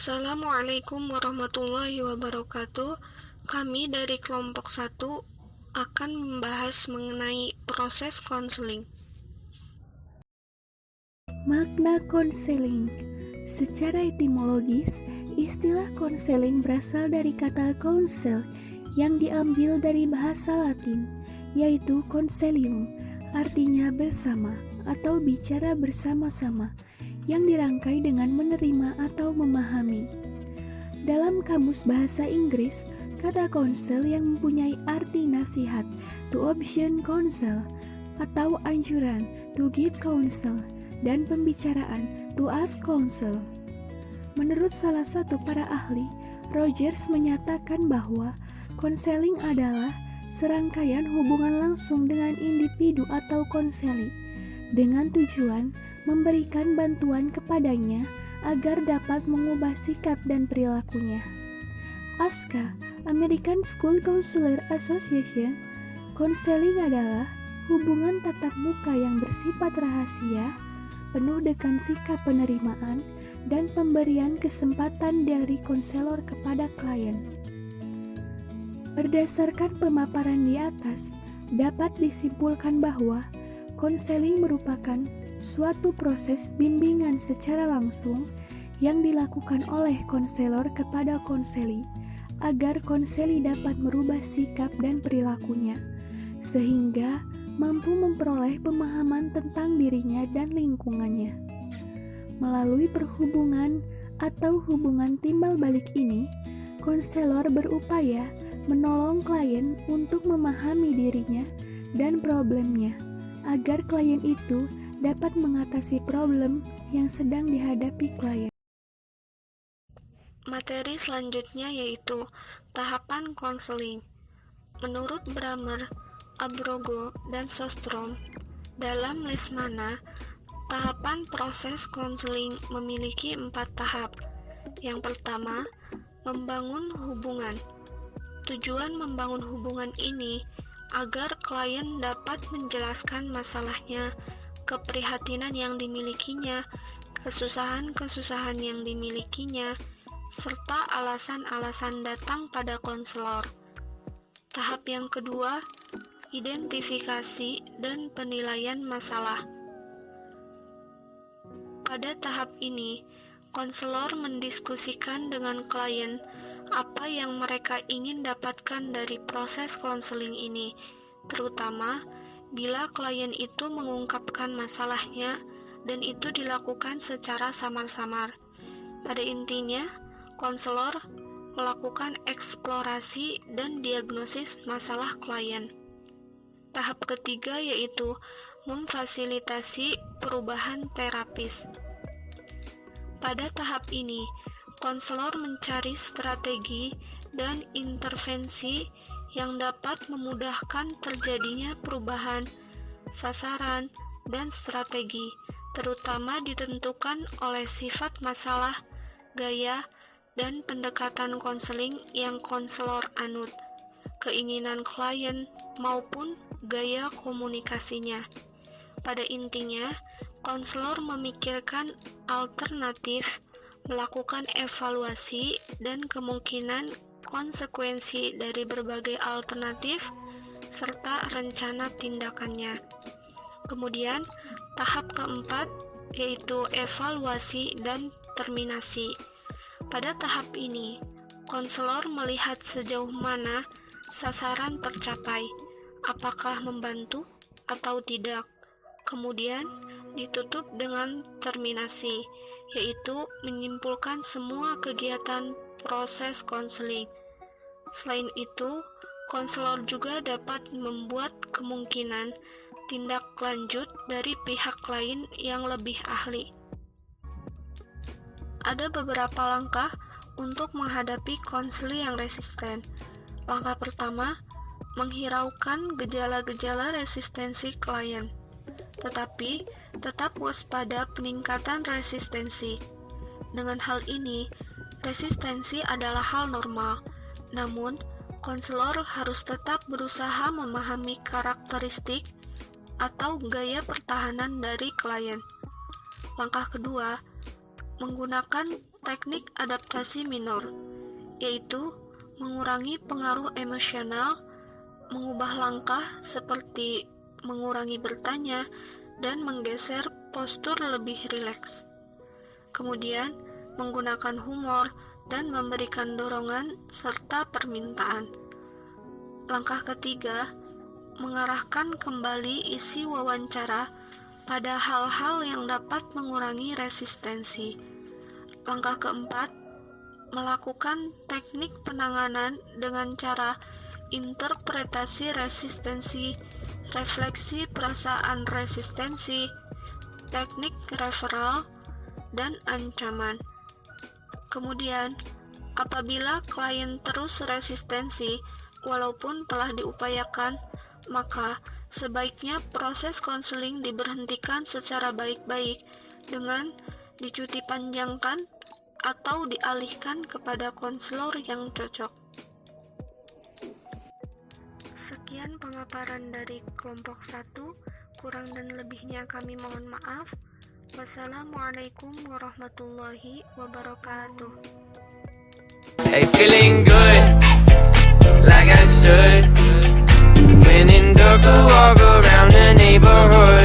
Assalamualaikum warahmatullahi wabarakatuh. Kami dari kelompok 1 akan membahas mengenai proses konseling. Makna konseling. Secara etimologis, istilah konseling berasal dari kata counsel yang diambil dari bahasa Latin, yaitu consilium, artinya bersama atau bicara bersama-sama, yang dirangkai dengan menerima atau memahami. Dalam kamus bahasa Inggris, kata counsel yang mempunyai arti nasihat, to option counsel, atau anjuran, to give counsel, dan pembicaraan, to ask counsel. Menurut salah satu para ahli, Rogers menyatakan bahwa konseling adalah serangkaian hubungan langsung dengan individu atau konseli, dengan tujuan memberikan bantuan kepadanya agar dapat mengubah sikap dan perilakunya. ASCA, American School Counselor Association, konseling adalah hubungan tatap muka yang bersifat rahasia, penuh dengan sikap penerimaan dan pemberian kesempatan dari konselor kepada klien. Berdasarkan pemaparan di atas, dapat disimpulkan bahwa konseling merupakan suatu proses bimbingan secara langsung yang dilakukan oleh konselor kepada konseli agar konseli dapat merubah sikap dan perilakunya sehingga mampu memperoleh pemahaman tentang dirinya dan lingkungannya. Melalui perhubungan atau hubungan timbal balik ini, konselor berupaya menolong klien untuk memahami dirinya dan problemnya agar klien itu dapat mengatasi problem yang sedang dihadapi klien. Materi selanjutnya yaitu tahapan konseling. Menurut Bramer, Abrogo, dan Sostrom, dalam Lesmana, tahapan proses konseling memiliki 4 tahap. Yang pertama, membangun hubungan. Tujuan membangun hubungan ini agar klien dapat menjelaskan masalahnya, keprihatinan yang dimilikinya, kesusahan-kesusahan yang dimilikinya, serta alasan-alasan datang pada konselor. Tahap yang kedua, identifikasi dan penilaian masalah. Pada tahap ini, konselor mendiskusikan dengan klien apa yang mereka ingin dapatkan dari proses konseling ini, terutama bila klien itu mengungkapkan masalahnya dan itu dilakukan secara samar-samar. Pada intinya, konselor melakukan eksplorasi dan diagnosis masalah klien. Tahap ketiga yaitu memfasilitasi perubahan terapis. Pada tahap ini, konselor mencari strategi dan intervensi yang dapat memudahkan terjadinya perubahan sasaran dan strategi, terutama ditentukan oleh sifat masalah, gaya, dan pendekatan konseling yang konselor anut, keinginan klien, maupun gaya komunikasinya. Pada intinya, konselor memikirkan alternatif, melakukan evaluasi dan kemungkinan konsekuensi dari berbagai alternatif, serta rencana tindakannya. Kemudian, tahap keempat yaitu evaluasi dan terminasi. Pada tahap ini, konselor melihat sejauh mana sasaran tercapai, apakah membantu atau tidak. Kemudian, ditutup dengan terminasi, yaitu menyimpulkan semua kegiatan proses konseling. Selain itu, konselor juga dapat membuat kemungkinan tindak lanjut dari pihak lain yang lebih ahli. Ada beberapa langkah untuk menghadapi konseli yang resisten. Langkah pertama, menghiraukan gejala-gejala resistensi klien. Tetapi, tetap waspada peningkatan resistensi. Dengan hal ini, resistensi adalah hal normal, namun konselor harus tetap berusaha memahami karakteristik atau gaya pertahanan dari klien. Langkah kedua, menggunakan teknik adaptasi minor, yaitu mengurangi pengaruh emosional, mengubah langkah seperti mengurangi bertanya, dan menggeser postur lebih rileks. Kemudian, menggunakan humor dan memberikan dorongan serta permintaan. Langkah ketiga, mengarahkan kembali isi wawancara pada hal-hal yang dapat mengurangi resistensi. Langkah keempat, melakukan teknik penanganan dengan cara interpretasi resistensi, refleksi perasaan resistensi, teknik referral, dan ancaman. Kemudian, apabila klien terus resistensi walaupun telah diupayakan, maka sebaiknya proses konseling diberhentikan secara baik-baik dengan dicuti panjangkan atau dialihkan kepada konselor yang cocok. Sekian pemaparan dari kelompok 1, kurang dan lebihnya kami mohon maaf. Wassalamualaikum warahmatullahi wabarakatuh. Hey, feeling good, like I should. When in dark, I walk around the neighborhood.